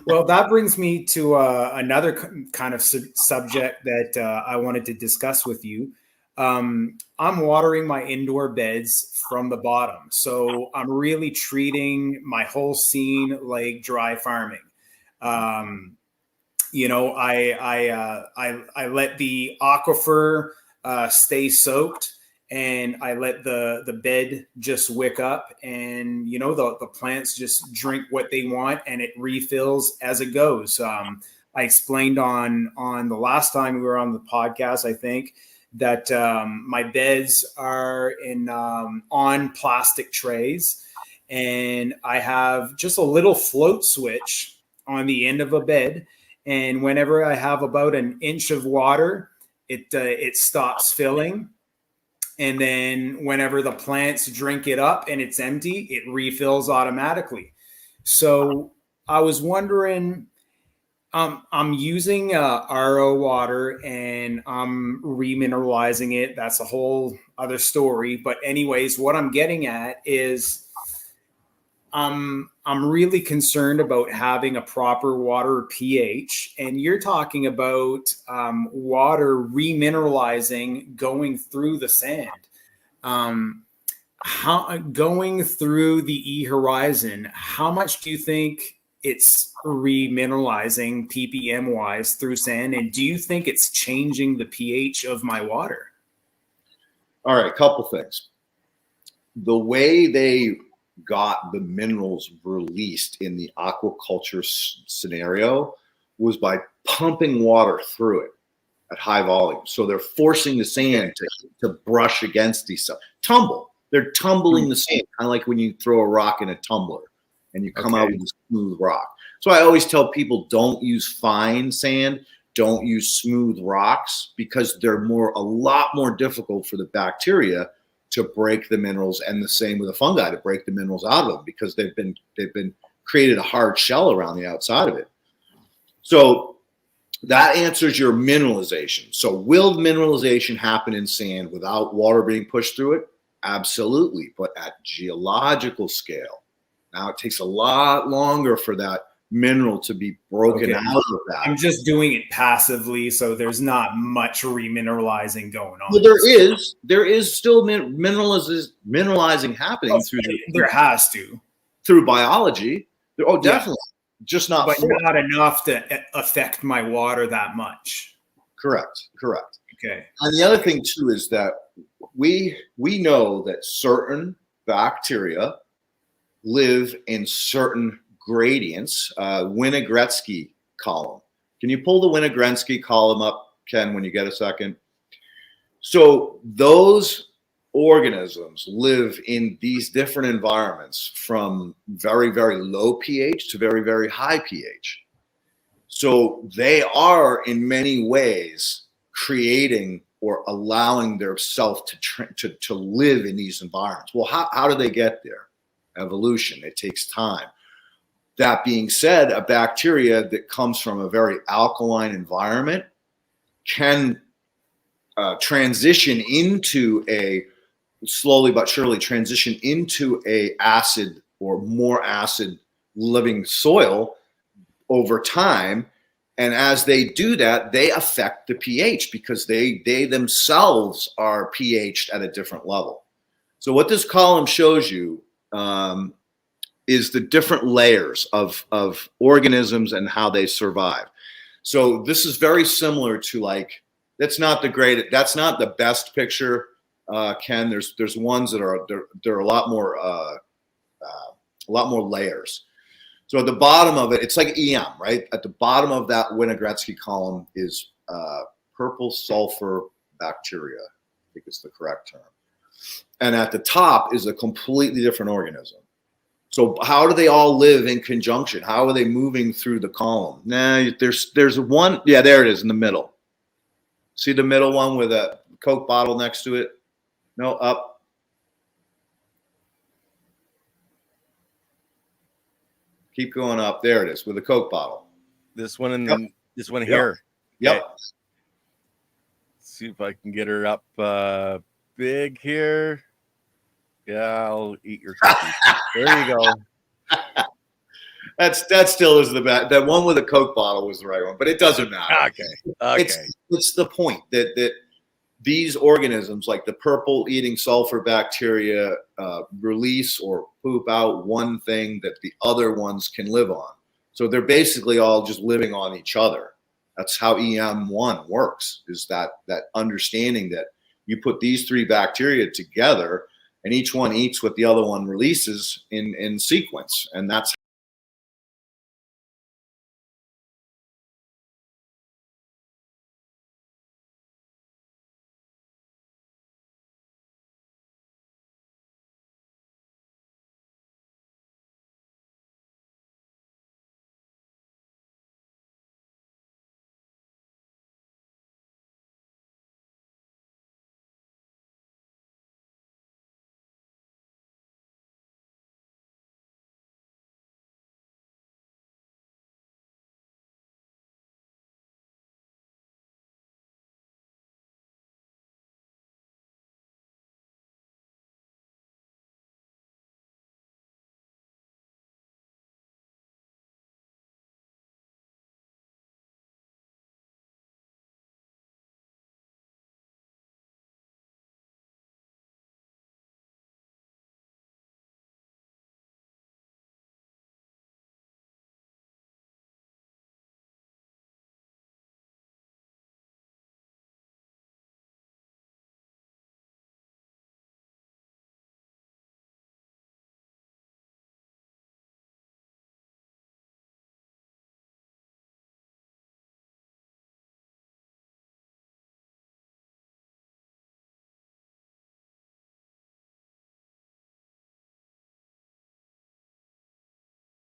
Well, that brings me to another kind of subject that I wanted to discuss with you. I'm watering my indoor beds from the bottom, so I'm really treating my whole scene like dry farming. Um, I let the aquifer stay soaked, and I let the bed just wick up, and the plants just drink what they want, and it refills as it goes. I explained on the last time we were on the podcast, I think, that my beds are in on plastic trays, and I have just a little float switch on the end of a bed, and whenever I have about an inch of water, it stops filling. And then whenever the plants drink it up and it's empty, it refills automatically. So I was wondering, I'm using RO water and I'm remineralizing it. That's a whole other story. But anyways, what I'm getting at is I'm really concerned about having a proper water pH, and you're talking about water remineralizing going through the sand. Um, how going through the E horizon? How much do you think it's remineralizing ppm wise through sand, and do you think it's changing the pH of my water? All right, couple things. The way they got the minerals released in the aquaculture scenario was by pumping water through it at high volume. So they're forcing the sand to brush against each other. They're tumbling the sand, kind of like when you throw a rock in a tumbler and you come out with a smooth rock. So I always tell people, don't use fine sand, don't use smooth rocks, because they're a lot more difficult for the bacteria to break the minerals, and the same with the fungi to break the minerals out of them, because they've been created a hard shell around the outside of it. So that answers your mineralization. So will mineralization happen in sand without water being pushed through it? Absolutely, but at geological scale. Now it takes a lot longer for that mineral to be broken out of that. I'm just doing it passively, so there's not much remineralizing going on. Well, there is still mineralizing happening there has to through biology. Oh, definitely, just not, but not enough to affect my water that much. Correct. Okay. And the other thing too is that we know that certain bacteria live in certain gradients. Winogretsky column. Can you pull the Winogretsky column up, Ken, when you get a second? So those organisms live in these different environments, from very, very low pH to very, very high pH. So they are in many ways creating or allowing their self to live in these environments. Well, how do they get there? Evolution. It takes time. That being said, a bacteria that comes from a very alkaline environment can transition into a slowly but surely transition into a acid or more acid living soil over time. And as they do that, they affect the pH, because they themselves are pH'd at a different level. So what this column shows you is the different layers of organisms and how they survive. So this is very similar to, like, that's not the best picture, Ken. There's ones that are there are a lot more layers. So at the bottom of it, it's like EM, right? At the bottom of that Winogretsky column is purple sulfur bacteria. I think it's the correct term. And at the top is a completely different organism. So how do they all live in conjunction? How are they moving through the column? Nah, there's one. Yeah, there it is in the middle. See the middle one with a Coke bottle next to it? No, up. Keep going up. There it is with a Coke bottle. This one this one here. Yep. Okay. Let's see if I can get her up big here. Yeah, I'll eat your cookie. There you go. that still is the bad. That one with a Coke bottle was the right one, but it doesn't matter. Okay. It's the point that these organisms, like the purple eating sulfur bacteria, release or poop out one thing that the other ones can live on. So they're basically all just living on each other. That's how EM1 works, is that understanding that you put these three bacteria together and each one eats what the other one releases in sequence. And that's